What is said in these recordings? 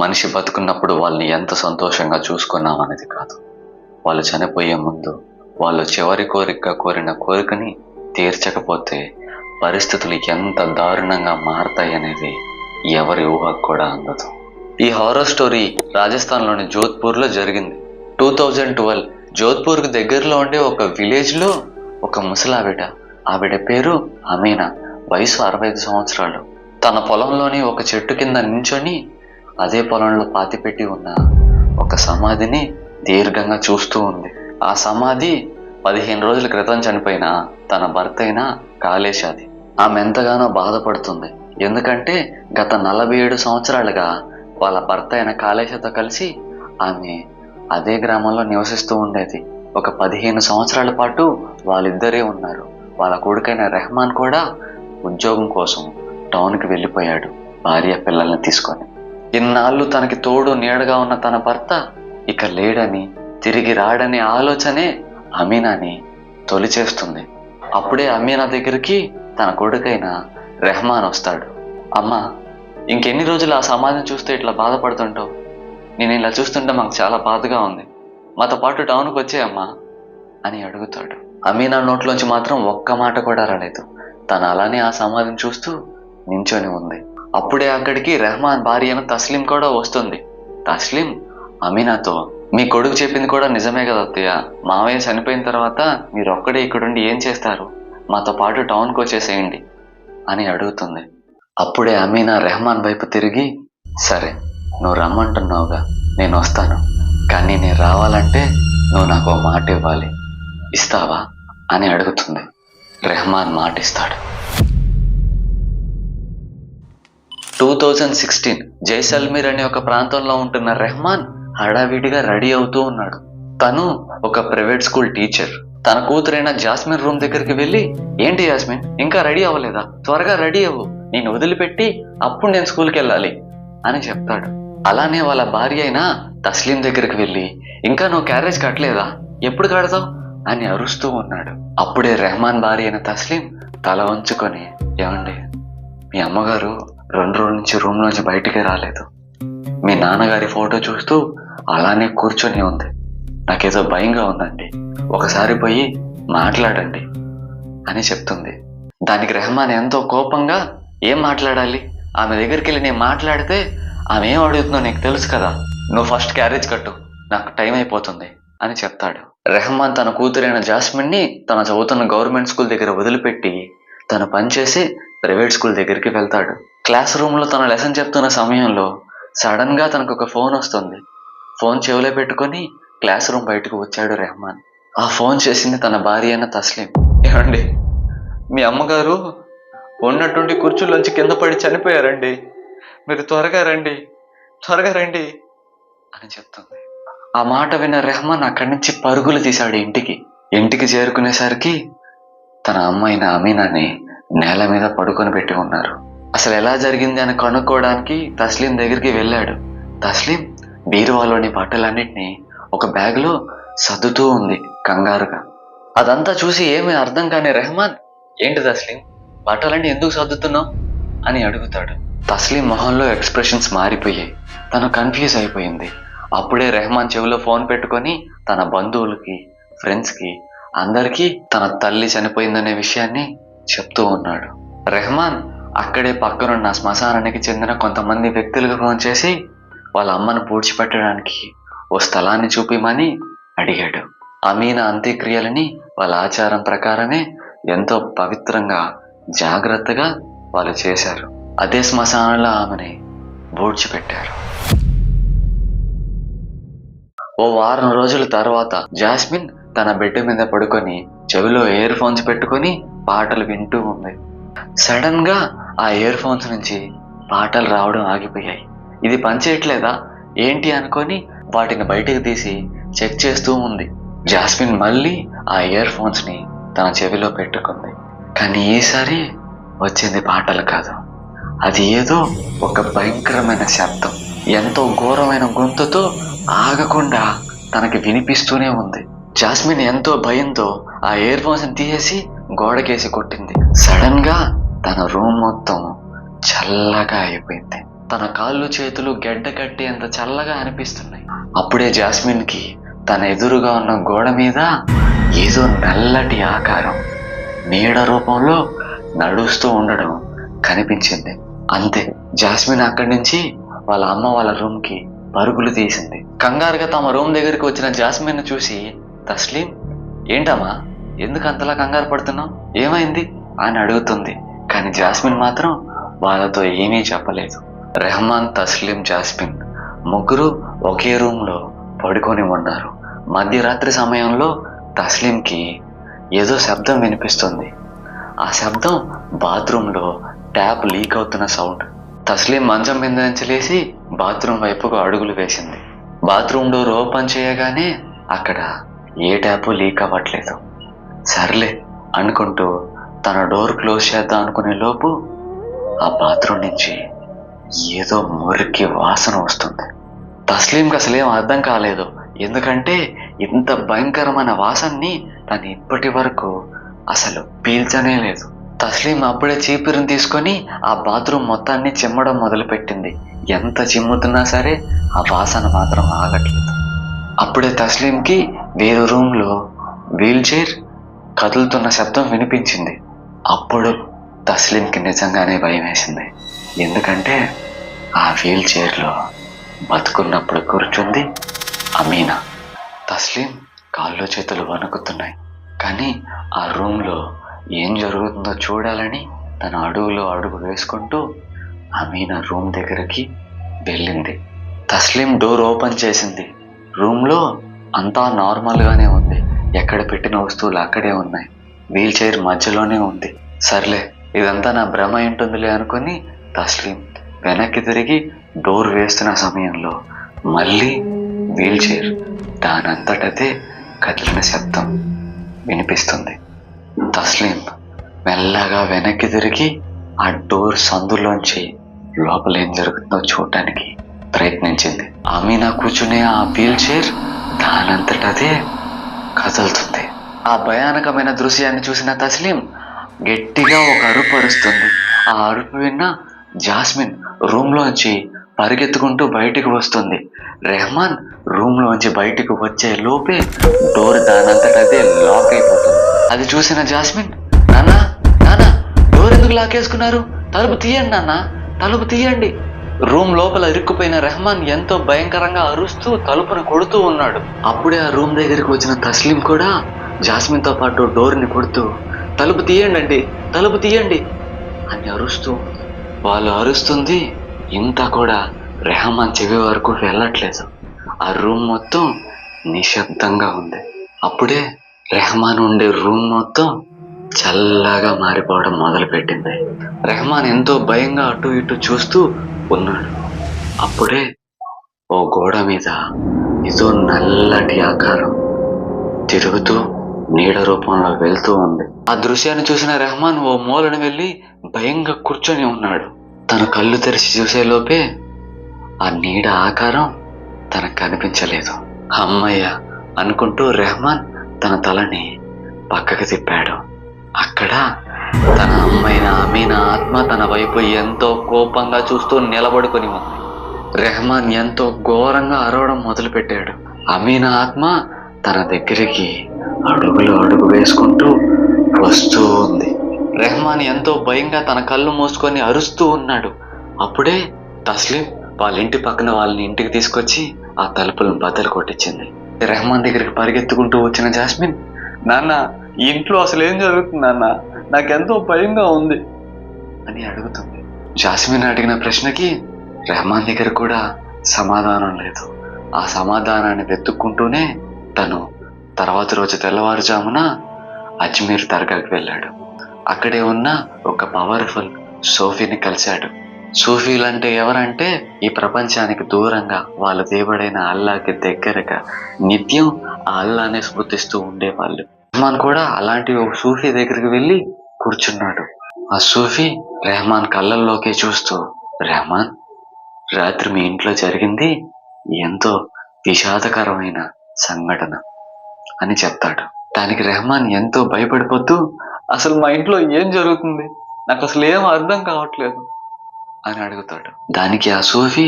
మనిషి బతుకున్నప్పుడు వాళ్ళని ఎంత సంతోషంగా చూసుకున్నాం అనేది కాదు, వాళ్ళు చనిపోయే ముందు వాళ్ళు చివరి కోరికగా కోరిన కోరికని తీర్చకపోతే పరిస్థితులు ఎంత దారుణంగా మారతాయి అనేది ఎవరి ఊహకు కూడా అందదు. ఈ హారర్ స్టోరీ రాజస్థాన్లోని జోధ్పూర్లో జరిగింది. 2012 జోధ్పూర్కి దగ్గరలో ఉండే ఒక విలేజ్లో ఒక ముసలావిడ, ఆవిడ పేరు అమీనా, వయసు 65 సంవత్సరాలు. తన పొలంలోని ఒక చెట్టు కింద నించొని అదే పొలంలో పాతిపెట్టి ఉన్న ఒక సమాధిని దీర్ఘంగా చూస్తూ ఉంది. ఆ సమాధి 15 రోజుల క్రితం చనిపోయిన తన భర్త అయిన కాళేశాది. ఆమె ఎంతగానో బాధపడుతుంది. ఎందుకంటే గత 47 సంవత్సరాలుగా వాళ్ళ భర్త అయిన కాళేశతో కలిసి ఆమె అదే గ్రామంలో నివసిస్తూ ఉండేది. ఒక 15 సంవత్సరాల పాటు వాళ్ళిద్దరే ఉన్నారు. వాళ్ళ కొడుకైన రెహమాన్ కూడా ఉద్యోగం కోసం టౌన్కి వెళ్ళిపోయాడు భార్య పిల్లల్ని తీసుకొని. ఇన్నాళ్ళు తనకి తోడు నీడగా ఉన్న తన భర్త ఇక లేడని, తిరిగి రాడనే ఆలోచనే అమీనాని తొలిచేస్తుంది. అప్పుడే అమీనా దగ్గరికి తన కొడుకైన రెహమాన్ వస్తాడు. అమ్మా, ఇంకెన్ని రోజులు ఆ సమాధిని చూస్తే ఇట్లా బాధపడుతుంటావు? నేను ఇలా చూస్తుంటే మాకు చాలా బాధగా ఉంది, మాతో పాటు టౌన్కి వచ్చేయమ్మా అని అడుగుతాడు. అమీనా నోట్లోంచి మాత్రం ఒక్క మాట కూడా రాలేదు. తను అలానే ఆ సమాధిని చూస్తూ నించొని ఉంది. అప్పుడే అక్కడికి రెహమాన్ భార్య అయిన తస్లీం కూడా వస్తుంది. తస్లీం అమీనాతో, మీ కొడుకు చెప్పింది కూడా నిజమే కదా అత్తయ్య, మావయ్య చనిపోయిన తర్వాత మీరు ఒక్కడే ఇక్కడుండి ఏం చేస్తారు, మాతో పాటు టౌన్కి వచ్చేసేయండి అని అడుగుతుంది. అప్పుడే అమీనా రెహమాన్ వైపు తిరిగి, సరే నువ్వు రమ్మంటున్నావుగా, నేను వస్తాను, కానీ నేను రావాలంటే నువ్వు నాకు ఓ మాట ఇవ్వాలి, ఇస్తావా అని అడుగుతుంది. రెహమాన్ మాట ఇస్తాడు. 2016 జైసల్మీర్ అనే ఒక ప్రాంతంలో ఉంటున్న రెహమాన్ హడావిడిగా రెడీ అవుతూ ఉన్నాడు. తను ఒక ప్రైవేట్ స్కూల్ టీచర్. తన కూతురైన జాస్మిన్ రూమ్ దగ్గరికి వెళ్ళి, ఏంటి జాస్మిన్ ఇంకా రెడీ అవ్వలేదా, త్వరగా రెడీ అవ్వు, నేను వదిలిపెట్టి అప్పుడు నేను స్కూల్కి వెళ్ళాలి అని చెప్తాడు. అలానే వాళ్ళ భార్య అయిన తస్లీం దగ్గరికి వెళ్ళి, ఇంకా నువ్వు క్యారేజ్ కట్టలేదా, ఎప్పుడు కడతావు అని అరుస్తూ ఉన్నాడు. అప్పుడే రెహమాన్ భార్య అయిన తస్లీం తల వంచుకొని, ఏమండి, మీ అమ్మగారు 2 రోజుల నుంచి రూమ్ నుంచి బయటికి రాలేదు, మీ నాన్నగారి ఫోటో చూస్తూ అలానే కూర్చొని ఉంది, నాకేదో భయంగా ఉందండి, ఒకసారి పోయి మాట్లాడండి అని చెప్తుంది. దానికి రెహమాన్ ఎంతో కోపంగా, ఏం మాట్లాడాలి, ఆమె దగ్గరికి వెళ్ళి నేను మాట్లాడితే ఆమె ఏం అడుగుతుందో నీకు తెలుసు కదా, నువ్వు ఫస్ట్ క్యారేజ్ కట్టు, నాకు టైం అయిపోతుంది అని చెప్తాడు. రెహమాన్ తన కూతురైన జాస్మిన్ని తన చదువుతున్న గవర్నమెంట్ స్కూల్ దగ్గర వదిలిపెట్టి తను పనిచేసి ప్రైవేట్ స్కూల్ దగ్గరికి వెళ్తాడు. క్లాస్ రూమ్లో తన లెసన్ చెప్తున్న సమయంలో సడన్ గా తనకు ఒక ఫోన్ వస్తుంది. ఫోన్ చెవిలో పెట్టుకొని క్లాస్ రూమ్ బయటకు వచ్చాడు రెహమాన్. ఆ ఫోన్ చేసింది తన భార్య అయిన తస్లీం. ఏమండి, మీ అమ్మగారు ఉన్నట్టుండి కుర్చీలోంచి కింద పడి చనిపోయారండి, మీరు త్వరగా రండి, త్వరగా రండి అని చెప్తుంది. ఆ మాట విన్న రెహమాన్ అక్కడి నుంచి పరుగులు తీశాడు ఇంటికి. ఇంటికి చేరుకునేసరికి తన అమ్మాయిన అమీనాని నేల మీద పడుకొని పెట్టి ఉన్నారు. అసలు ఎలా జరిగింది అని కనుక్కోవడానికి తస్లీం దగ్గరికి వెళ్ళాడు. తస్లీం బీరువాలోని బట్టలన్నిటినీ ఒక బ్యాగ్లో సర్దుతూ ఉంది కంగారుగా. అదంతా చూసి ఏమీ అర్థం కాని రెహమాన్, ఏంటి తస్లీం, బట్టలన్నీ ఎందుకు సర్దుతున్నావు అని అడుగుతాడు. తస్లీం మొహంలో ఎక్స్ప్రెషన్స్ మారిపోయాయి. తను కన్ఫ్యూజ్ అయిపోయింది. అప్పుడే రెహమాన్ చెవిలో ఫోన్ పెట్టుకొని తన బంధువులకి, ఫ్రెండ్స్కి, అందరికీ తన తల్లి చనిపోయిందనే విషయాన్ని చెప్తూ ఉన్నాడు. రెహమాన్ అక్కడే పక్కనున్న శ్మశానానికి చెందిన కొంతమంది వ్యక్తులకు ఫోన్ చేసి వాళ్ళ అమ్మను పూడ్చిపెట్టడానికి ఓ స్థలాన్ని చూపిమని అడిగాడు. అమీనా అంత్యక్రియలని వాళ్ళ ఆచారం ప్రకారమే ఎంతో పవిత్రంగా, జాగ్రత్తగా వాళ్ళు చేశారు. అదే శ్మశానంలో ఆమెని పూడ్చిపెట్టారు. ఓ వారం రోజుల తర్వాత జాస్మిన్ తన బెడ్ మీద పడుకొని చెవిలో ఇయర్ ఫోన్స్ పెట్టుకొని పాటలు వింటూ ఉంది. సడన్ గా ఆ ఇయర్ ఫోన్స్ నుంచి పాటలు రావడం ఆగిపోయాయి. ఇది పనిచేయట్లేదా ఏంటి అనుకొని వాటిని బయటికి తీసి చెక్ చేస్తూ ఉంది. జాస్మిన్ మళ్ళీ ఆ ఇయర్ ఫోన్స్ ని తన చెవిలో పెట్టుకుంది. కానీ ఈసారి వచ్చింది పాటలు కాదు, అది ఏదో ఒక భయంకరమైన శబ్దం. ఎంతో ఘోరమైన గొంతుతో ఆగకుండా తనకి వినిపిస్తూనే ఉంది. జాస్మిన్ ఎంతో భయంతో ఆ ఇయర్ ఫోన్స్ ని తీసేసి గోడకేసి కొట్టింది. సడన్ గా తన రూమ్ మొత్తం చల్లగా అయిపోయింది. తన కాళ్ళు చేతులు గెడ్డ కట్టేంత చల్లగా అనిపిస్తున్నాయి. అప్పుడే జాస్మిన్కి తన ఎదురుగా ఉన్న గోడ మీద ఏదో నల్లటి ఆకారం నీడ రూపంలో నడుస్తూ ఉండడం కనిపించింది. అంతే, జాస్మిన్ అక్కడి నుంచి వాళ్ళ అమ్మ వాళ్ళ రూమ్కి పరుగులు తీసింది. కంగారుగా తమ రూమ్ దగ్గరికి వచ్చిన జాస్మిన్ చూసి, తస్లీం, ఏంటమ్మా, ఎందుకు అంతలా కంగారు పడుతున్నావు, ఏమైంది అని అడుగుతుంది. కానీ జాస్మిన్ మాత్రం వాళ్ళతో ఏమీ చెప్పలేదు. రెహమాన్, తస్లీం, జాస్మిన్ ముగ్గురు ఒకే రూమ్లో పడుకొని ఉన్నారు. మధ్యరాత్రి సమయంలో తస్లీంకి ఏదో శబ్దం వినిపిస్తుంది. ఆ శబ్దం బాత్రూంలో ట్యాప్ లీక్ అవుతున్న సౌండ్. తస్లీం మంచం మీద నుంచి లేచి బాత్రూమ్ వైపుకు అడుగులు వేసింది. బాత్రూమ్ డోర్ ఓపెన్ చేయగానే అక్కడ ఏ ట్యాప్ లీక్ అవ్వట్లేదు. సర్లే అనుకుంటూ తన డోర్ క్లోజ్ చేద్దాం అనుకునే లోపు ఆ బాత్రూమ్ నుంచి ఏదో మురికి వాసన వస్తుంది. తస్లీంకి అసలేం అర్థం కాలేదు, ఎందుకంటే ఇంత భయంకరమైన వాసనని తను ఇప్పటి వరకు అసలు పీల్చనే లేదు. తస్లీం అప్పుడే చీపురుని తీసుకొని ఆ బాత్రూమ్ మొత్తాన్ని చిమ్మడం మొదలుపెట్టింది. ఎంత చిమ్ముతున్నా సరే ఆ వాసన మాత్రం ఆగట్లేదు. అప్పుడే తస్లీంకి వేరే రూమ్లో వీల్ చైర్ కదులుతున్న శబ్దం వినిపించింది. అప్పుడు తస్లీంకి నిజంగానే భయం వేసింది, ఎందుకంటే ఆ వీల్ చైర్లో బతుకున్నప్పుడు కూర్చుంది అమీనా. తస్లీం కాళ్ళు చేతులు వణుకుతున్నాయి, కానీ ఆ రూమ్లో ఏం జరుగుతుందో చూడాలని తన అడుగులో అడుగు వేసుకుంటూ అమీనా రూమ్ దగ్గరికి వెళ్ళింది. తస్లీం డోర్ ఓపెన్ చేసింది. రూమ్లో అంతా నార్మల్గానే ఉంది. ఎక్కడ పెట్టిన వస్తువులు అక్కడే ఉన్నాయి. వీల్ చైర్ మధ్యలోనే ఉంది. సర్లే, ఇదంతా నా భ్రమ ఉంటుందిలే అనుకుని తస్లీం వెనక్కి తిరిగి డోర్ వేస్తున్న సమయంలో మళ్ళీ వీల్ చైర్ దానంతటదే కదిలిన శబ్దం వినిపిస్తుంది. తస్లీం మెల్లగా వెనక్కి తిరిగి ఆ డోర్ సందులోంచి లోపల ఏం జరుగుతుందో చూడటానికి ప్రయత్నించింది. అమీనా కూర్చునే ఆ వీల్ చైర్ దానంతటదే కదులుతుంది. ఆ భయానకమైన దృశ్యాన్ని చూసిన తస్లీం గట్టిగా ఒక అరుపు అరుస్తుంది. ఆ అరుపు విన్న జాస్మిన్ రూమ్లోంచి పరిగెత్తుకుంటూ బయటికి వస్తుంది. రెహమాన్ రూమ్లోంచి బయటికి వచ్చే లోపే డోర్ దానంతటదే లాక్ అయిపోతుంది. అది చూసిన జాస్మిన్, నాన్నా నాన్నా, డోర్ ఎందుకు లాకేసుకున్నారు, తలుపు తీయండి నాన్న, తలుపు తీయండి. రూమ్ లోపల ఇరుక్కుపోయిన రెహమాన్ ఎంతో భయంకరంగా అరుస్తూ తలుపును కొడుతూ ఉన్నాడు. అప్పుడే ఆ రూమ్ దగ్గరికి వచ్చిన తస్లీం కూడా జాస్మిన్తో పాటు డోర్ని కొడుతూ, తలుపు తీయండి అండి, తలుపు తీయండి అని అరుస్తూ. వాళ్ళు అరుస్తుంది ఇంత కూడా రెహమాన్ చెవి వరకు వెళ్ళట్లేదు. ఆ రూమ్ మొత్తం నిశ్శబ్దంగా ఉంది. అప్పుడే రెహమాన్ ఉండే రూమ్ మొత్తం చల్లగా మారిపోవడం మొదలుపెట్టింది. రెహమాన్ ఎంతో భయంగా అటు ఇటు చూస్తూ ఉన్నాడు. అప్పుడే ఓ గోడ మీద ఏదో నల్లటి ఆకారం తిరుగుతూ నీడ రూపంలో వెళ్తూ ఉంది. ఆ దృశ్యాన్ని చూసిన రెహమాన్ ఓ మూలను వెళ్ళి భయంగా కూర్చొని ఉన్నాడు. తన కళ్ళు తెరిచి చూసేలోపే ఆ నీడ ఆకారం తనకు కనిపించలేదు. అమ్మయ్య అనుకుంటూ రెహమాన్ తన తలని పక్కకి తిప్పాడు. అక్కడ తన అమ్మైన అమీనా ఆత్మ తన వైపు ఎంతో కోపంగా చూస్తూ నిలబడుకొని ఉంది. రెహమాన్ ఎంతో ఘోరంగా అరవడం మొదలుపెట్టాడు. అమీనా ఆత్మ తన దగ్గరికి అడుగు వేసుకుంటూ వస్తూ ఉంది. రెహమాన్ ఎంతో భయంగా తన కళ్ళు మూసుకొని అరుస్తూ ఉన్నాడు. అప్పుడే తస్లీం వాళ్ళ ఇంటి పక్కన వాళ్ళని ఇంటికి తీసుకొచ్చి ఆ తలుపులను బద్దలు కొట్టించింది. రెహమాన్ దగ్గరికి పరిగెత్తుకుంటూ వచ్చిన జాస్మిన్, నాన్న, ఇంట్లో అసలు ఏం జరుగుతుంది నాన్న, నాకెంతో భయంగా ఉంది అని అడుగుతుంది. జాస్మిన్ అడిగిన ప్రశ్నకి రెహమాన్ దగ్గర కూడా సమాధానం లేదు. ఆ సమాధానాన్ని వెతుక్కుంటూనే తను తర్వాత రోజు తెల్లవారుజామున అజ్మీర్ దర్గాకి వెళ్ళాడు. అక్కడే ఉన్న ఒక పవర్ఫుల్ సూఫీని కలిశాడు. సూఫీలంటే ఎవరంటే ఈ ప్రపంచానికి దూరంగా వాళ్ళ దేవుడైన అల్లాకి దగ్గరగా నిత్యం ఆ అల్లానే స్మృతిస్తూ ఉండేవాళ్ళు. రెహమాన్ కూడా అలాంటి ఒక సూఫీ దగ్గరికి వెళ్ళి కూర్చున్నాడు. ఆ సూఫీ రెహమాన్ కళ్ళల్లోకి చూస్తూ, రెహమాన్, రాత్రి మీ ఇంట్లో జరిగింది ఎంతో విషాదకరమైన సంఘటన అని చెప్తాడు. దానికి రెహమాన్ ఎంతో భయపడిపోతూ, అసలు మా ఇంట్లో ఏం జరుగుతుంది, నాకు అసలు ఏం అర్థం కావట్లేదు అని అడుగుతాడు. దానికి ఆ సూఫీ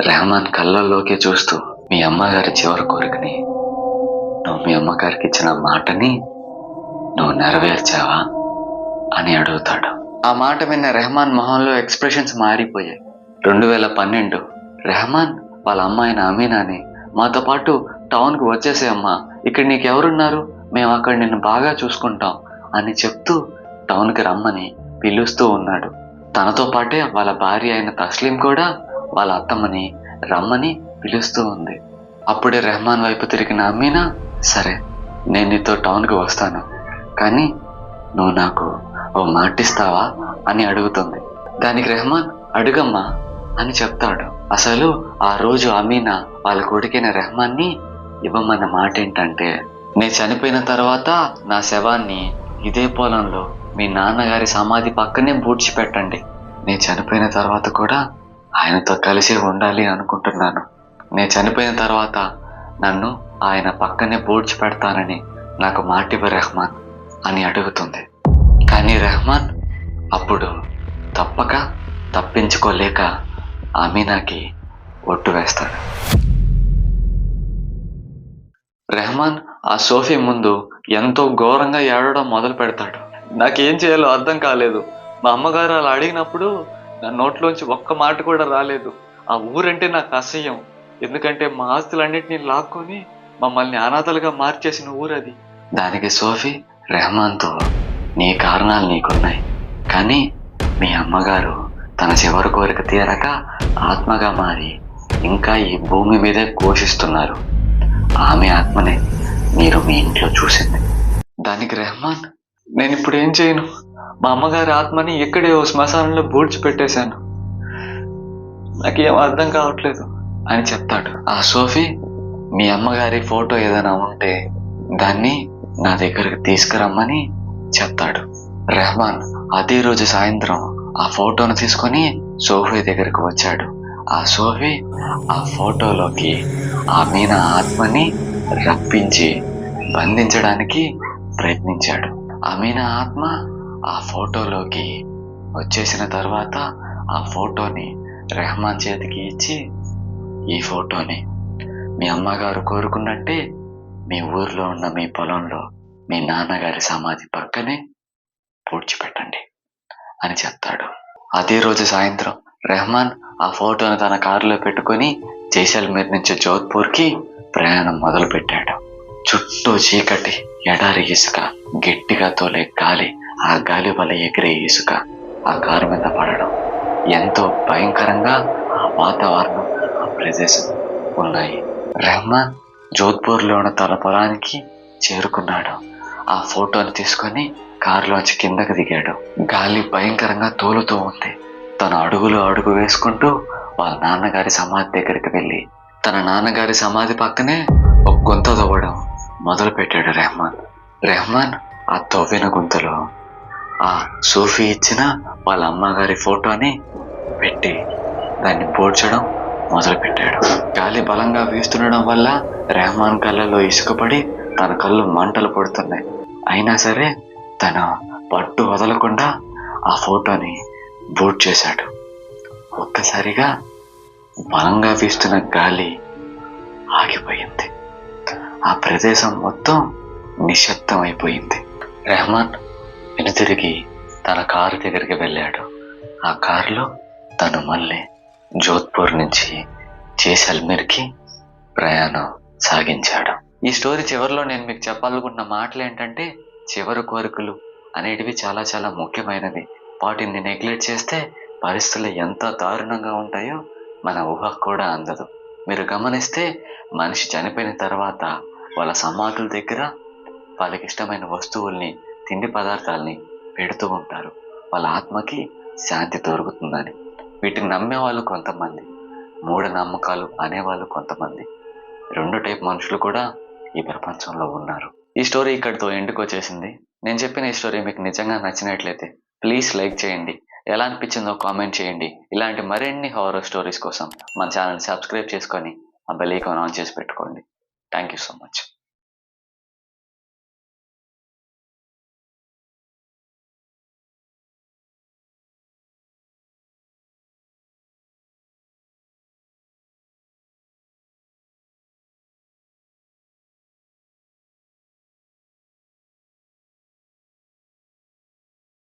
రెహమాన్ కళ్ళల్లోకి చూస్తూ, మీ అమ్మగారి చివరి కోరికని, నువ్వు మీ అమ్మగారికి ఇచ్చిన మాటని నువ్వు నెరవేర్చావా అని అడుగుతాడు. ఆ మాట విన్న రెహమాన్ మొహంలో ఎక్స్ప్రెషన్స్ మారిపోయాయి. 2012 రెహమాన్ వాళ్ళ అమ్మాయిన అమీనాని, మాతో పాటు టౌన్కి వచ్చేసే అమ్మా, ఇక్కడ నీకెవరున్నారు, మేము అక్కడ నిన్ను బాగా చూసుకుంటాం అని చెప్తూ టౌన్కి రమ్మని పిలుస్తూ ఉన్నాడు. తనతో పాటే వాళ్ళ భార్య అయిన తస్లీం కూడా వాళ్ళ అత్తమ్మని రమ్మని పిలుస్తూ ఉంది. అప్పుడే రెహమాన్ వైపు తిరిగిన అమీనా, సరే నేను నీతో టౌన్కి వస్తాను, కానీ నువ్వు నాకు ఓ మాటిస్తావా అని అడుగుతుంది. దానికి రెహమాన్, అడుగమ్మా అని చెప్తాడు. అసలు ఆ రోజు అమీనా వాళ్ళ కొడుకైన రెహమాన్ని ఇవ్వమన్న మాట ఏంటంటే, నేను చనిపోయిన తర్వాత నా శవాన్ని ఇదే పొలంలో మీ నాన్నగారి సమాధి పక్కనే పూడ్చిపెట్టండి. నేను చనిపోయిన తర్వాత కూడా ఆయనతో కలిసి ఉండాలి అనుకుంటున్నాను. నేను చనిపోయిన తర్వాత నన్ను ఆయన పక్కనే పూడ్చిపెడతానని నాకు మాటివ్వ రెహమాన్ అని అడుగుతుంది. కానీ రెహమాన్ అప్పుడు తప్పించుకోలేక అమీనాకి ఒట్టు వేస్తాడు. రెహమాన్ ఆ సోఫీ ముందు ఎంతో ఘోరంగా ఏడవడం మొదలు పెడతాడు. నాకేం చేయాలో అర్థం కాలేదు. మా అమ్మగారు అలా అడిగినప్పుడు నా నోట్లోంచి ఒక్క మాట కూడా రాలేదు. ఆ ఊరంటే నాకు అసహ్యం, ఎందుకంటే మా ఆస్తులన్నింటినీ లాక్కొని మమ్మల్ని అనాథలుగా మార్చేసిన ఊరది. దానికి సోఫీ రెహమాన్తో, నీ కారణాలు నీకున్నాయి, కానీ మీ అమ్మగారు తన చివరి కోరిక తీరక ఆత్మగా మారి ఇంకా ఈ భూమి మీదే ఘోషిస్తున్నారు. ఆమె ఆత్మనే మీరు మీ ఇంట్లో చూసింది. దానికి రెహమాన్, నేను ఇప్పుడు ఏం చేయను, మా అమ్మగారి ఆత్మని ఇక్కడే ఓ శ్మశానంలో పూడ్చిపెట్టేశాను, నాకేం అర్థం కావట్లేదు అని చెప్తాడు. ఆ సోఫీ, మీ అమ్మగారి ఫోటో ఏదైనా ఉంటే దాన్ని నా దగ్గరకు తీసుకురమ్మని చెప్తాడు. రెహమాన్ అదే రోజు సాయంత్రం ఆ ఫోటోను తీసుకొని సోఫీ దగ్గరకు వచ్చాడు. ఆ సోఫీ ఆ ఫోటోలోకి ఆ మీనా ఆత్మని రప్పించి బంధించడానికి ప్రయత్నించాడు. ఆ మీనా ఆత్మ ఆ ఫోటోలోకి వచ్చేసిన తర్వాత ఆ ఫోటోని రెహమాన్ చేతికి ఇచ్చి, ఈ ఫోటోని మీ అమ్మగారు కోరుకున్నట్టే మీ ఊర్లో ఉన్న మీ పొలంలో మీ నాన్నగారి సమాధి పక్కనే పూడ్చిపెట్టండి అని చెప్తాడు. అదే రోజు సాయంత్రం రెహమాన్ ఆ ఫోటోను తన కారులో పెట్టుకుని జైసల్మేర్ నుంచి జోధ్పూర్కి ప్రయాణం మొదలు పెట్టాడు. చుట్టూ చీకటి, ఎడారి ఇసుక, గట్టిగా తోలే గాలి, ఆ గాలి వల్ల ఎగిరే ఇసుక ఆ కారు మీద పడడం, ఎంతో భయంకరంగా ఆ వాతావరణం, ఆ ప్రదేశం ఉన్నాయి. రెహమాన్ జోధ్పూర్లో ఉన్న తన పొలానికి చేరుకున్నాడు. ఆ ఫోటోని తీసుకొని కారులోంచి కిందకి దిగాడు. గాలి భయంకరంగా తోలుతూ ఉంది. తన అడుగులో అడుగు వేసుకుంటూ వాళ్ళ నాన్నగారి సమాధి దగ్గరికి వెళ్ళి తన నాన్నగారి సమాధి పక్కనే ఒక గుంత తవ్వడం మొదలు పెట్టాడు రెహమాన్ ఆ తవ్విన గుంతలో ఆ సూఫీ ఇచ్చిన వాళ్ళ అమ్మగారి ఫోటోని పెట్టి దాన్ని పూడ్చడం మొదలు పెట్టాడు. గాలి బలంగా వీస్తుండడం వల్ల రెహమాన్ కళ్ళలో ఇసుకపడి తన కళ్ళు మంటలు పడుతున్నాయి. అయినా సరే తను పట్టు వదలకుండా ఆ ఫోటోని బూట్ చేశాడు. ఒక్కసారిగా బలంగా వీస్తున్న గాలి ఆగిపోయింది. ఆ ప్రదేశం మొత్తం నిశ్శబ్దం అయిపోయింది. రెహమాన్ వెనుతిరిగి తన కారు దగ్గరికి వెళ్ళాడు. ఆ కారులో తను మళ్ళీ జోధ్పూర్ నుంచి జైసల్మేర్కి ప్రయాణం సాగించాడు. ఈ స్టోరీ చివరిలో నేను మీకు చెప్పాలనుకుంటున్న మాటలు ఏంటంటే, చివరి కోరికలు అనేటివి చాలా చాలా ముఖ్యమైనవి. వాటిని నెగ్లెక్ట్ చేస్తే పరిస్థితులు ఎంత దారుణంగా ఉంటాయో మన ఊహకు కూడా అందదు. మీరు గమనిస్తే మనిషి చనిపోయిన తర్వాత వాళ్ళ సమాధుల దగ్గర వాళ్ళకి ఇష్టమైన వస్తువుల్ని, తిండి పదార్థాలని పెడుతూ ఉంటారు, వాళ్ళ ఆత్మకి శాంతి దొరుకుతుందని. వీటిని నమ్మేవాళ్ళు కొంతమంది, మూఢనమ్మకాలు అనేవాళ్ళు కొంతమంది. రెండు టైప్ మనుషులు కూడా ఈ ప్రపంచంలో ఉన్నారు. ఈ స్టోరీ ఇక్కడితో ఎండుకు వచ్చేసింది. నేను చెప్పిన ఈ స్టోరీ మీకు నిజంగా నచ్చినట్లయితే ప్లీజ్ లైక్ చేయండి. ఎలా అనిపించిందో కామెంట్ చేయండి. ఇలాంటి మరిన్ని హారర్ స్టోరీస్ కోసం మన ఛానల్ సబ్స్క్రైబ్ చేసుకొని ఆ బెల్ ఐకాన్ ఆన్ చేసి పెట్టుకోండి. Thank you so much.